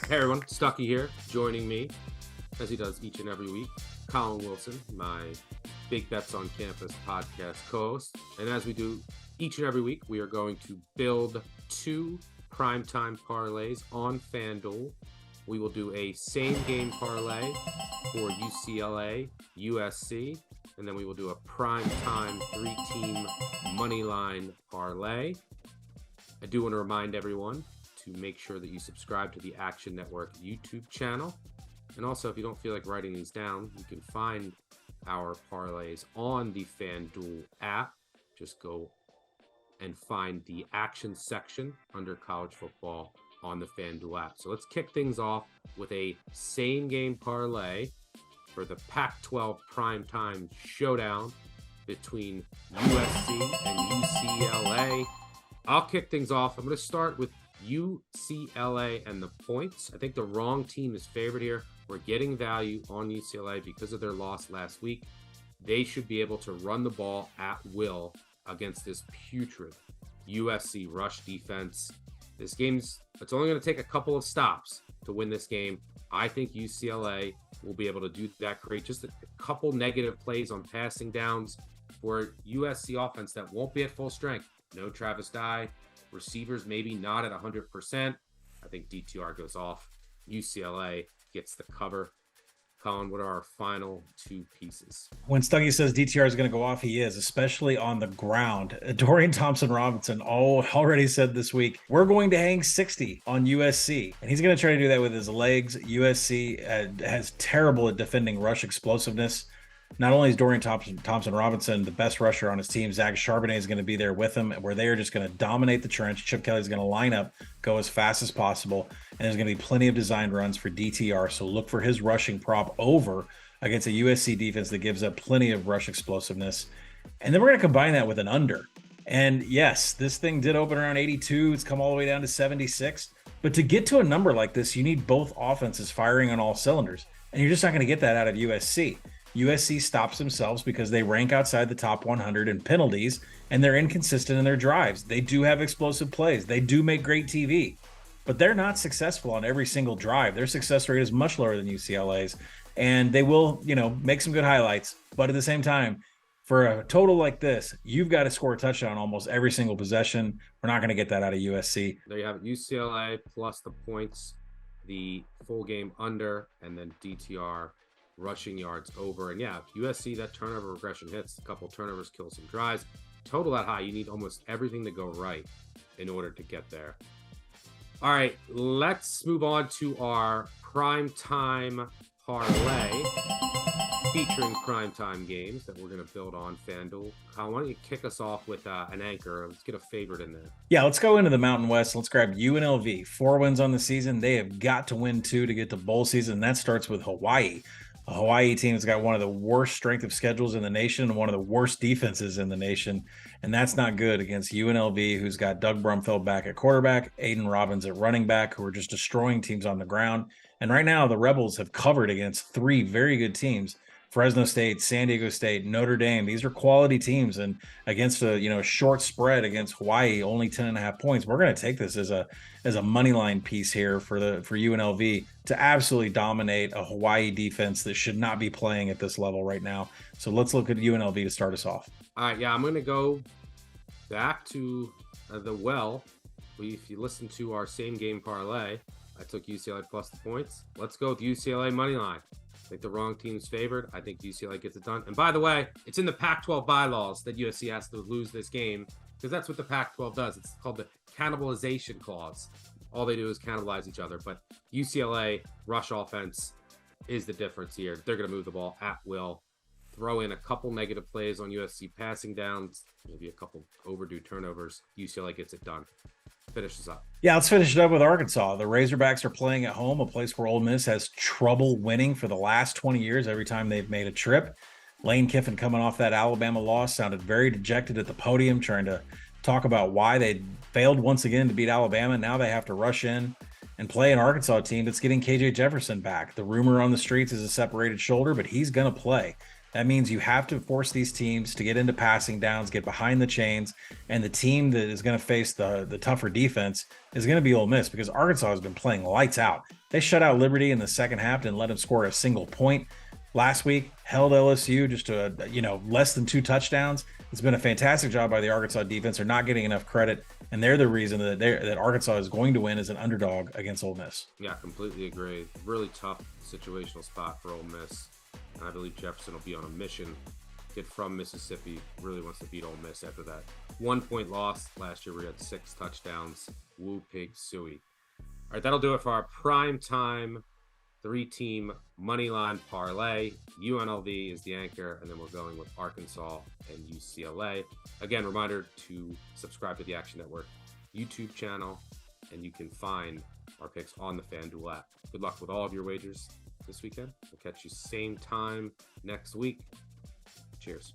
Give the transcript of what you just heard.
Hey everyone, Stuckey here, joining me, as he does each and every week, Colin Wilson, my Big Bets on Campus podcast co-host. And as we do each and every week, we are going to build two primetime parlays on FanDuel. We will do a same-game parlay for UCLA, USC, and then we will do a primetime three-team moneyline parlay. I do want to remind everyone to make sure that you subscribe to the Action Network YouTube channel. And also, if you don't feel like writing these down, you can find our parlays on the FanDuel app. Just go and find the action section under college football on the FanDuel app. So let's kick things off with a same-game parlay for the Pac-12 primetime showdown between USC and UCLA. I'll kick things off. I'm going to start with UCLA and the points. I think the wrong team is favored here. We're getting value on UCLA because of their loss last week. They should be able to run the ball at will against this putrid USC rush defense. It's only going to take a couple of stops to win this game. I think UCLA will be able to do that, create just a couple negative plays on passing downs for USC offense that won't be at full strength. No Travis Dye. Receivers maybe not at 100%. I think DTR goes off. UCLA gets the cover. Colin, what are our final two pieces? When Stuckey says DTR is going to go off, he is, especially on the ground. Dorian Thompson-Robinson already said this week, we're going to hang 60 on USC. And he's going to try to do that with his legs. USC has terrible at defending rush explosiveness. Not only is Dorian Thompson-Robinson the best rusher on his team, Zach Charbonnet is going to be there with him, where they are just going to dominate the trench. Chip Kelly is going to line up, go as fast as possible, and there's going to be plenty of designed runs for DTR. So look for his rushing prop over against a USC defense that gives up plenty of rush explosiveness. And then we're going to combine that with an under. And yes, this thing did open around 82. It's come all the way down to 76. But to get to a number like this, you need both offenses firing on all cylinders. And you're just not going to get that out of USC. USC stops themselves because they rank outside the top 100 in penalties, and they're inconsistent in their drives. They do have explosive plays. They do make great TV, but they're not successful on every single drive. Their success rate is much lower than UCLA's, and they will, make some good highlights. But at the same time, for a total like this, you've got to score a touchdown almost every single possession. We're not going to get that out of USC. There you have it. UCLA plus the points, the full game under, and then DTR rushing yards over. And yeah, USC, that turnover regression hits. A couple turnovers kill some drives. Total that high, you need almost everything to go right in order to get there. All right, let's move on to our primetime parlay featuring primetime games that we're going to build on FanDuel. Why don't you kick us off with an anchor? Let's get a favorite in there. Yeah, let's go into the Mountain West. Let's grab UNLV. 4 wins on the season. They have got to win 2 to get to bowl season. And that starts with Hawaii. A Hawaii team has got one of the worst strength of schedules in the nation and one of the worst defenses in the nation. And that's not good against UNLV, who's got Doug Brumfield back at quarterback, Aiden Robbins at running back, who are just destroying teams on the ground. And right now, the Rebels have covered against 3 very good teams. Fresno State, San Diego State, Notre Dame. These are quality teams, and against a short spread against Hawaii, only 10.5 points. We're going to take this as a money line piece here for UNLV to absolutely dominate a Hawaii defense that should not be playing at this level right now. So let's look at UNLV to start us off. All right, yeah, I'm going to go back to the well. If you listen to our same game parlay, I took UCLA plus the points. Let's go with UCLA money line. I think the wrong team's favored. I think UCLA gets it done. And by the way, it's in the Pac-12 bylaws that USC has to lose this game because that's what the Pac-12 does. It's called the cannibalization clause. All they do is cannibalize each other. But UCLA rush offense is the difference here. They're going to move the ball at will, throw in a couple negative plays on USC passing downs, maybe a couple overdue turnovers. UCLA gets it done. Finish this up. Yeah, let's finish it up with Arkansas. The Razorbacks are playing at home, a place where Ole Miss has trouble winning for the last 20 years every time they've made a trip. Lane Kiffin, coming off that Alabama loss, sounded very dejected at the podium, trying to talk about why they failed once again to beat Alabama. Now they have to rush in and play an Arkansas team that's getting KJ Jefferson back. The rumor on the streets is a separated shoulder, but he's going to play. That means you have to force these teams to get into passing downs, get behind the chains, and the team that is going to face the tougher defense is going to be Ole Miss, because Arkansas has been playing lights out. They shut out Liberty in the second half and let them score a single point. Last week, held LSU just to less than 2 touchdowns. It's been a fantastic job by the Arkansas defense. They're not getting enough credit, and they're the reason that Arkansas is going to win as an underdog against Ole Miss. Yeah, completely agree. Really tough situational spot for Ole Miss. I believe Jefferson will be on a mission. Kid from Mississippi really wants to beat Ole Miss after that 1-point loss last year. We had 6 touchdowns. Woo pig suey. All right, that'll do it for our prime time 3-team moneyline parlay. UNLV is the anchor, and then we're going with Arkansas and UCLA. Again, reminder to subscribe to the Action Network YouTube channel, and you can find our picks on the FanDuel app. Good luck with all of your wagers this weekend. We'll catch you same time next week. Cheers.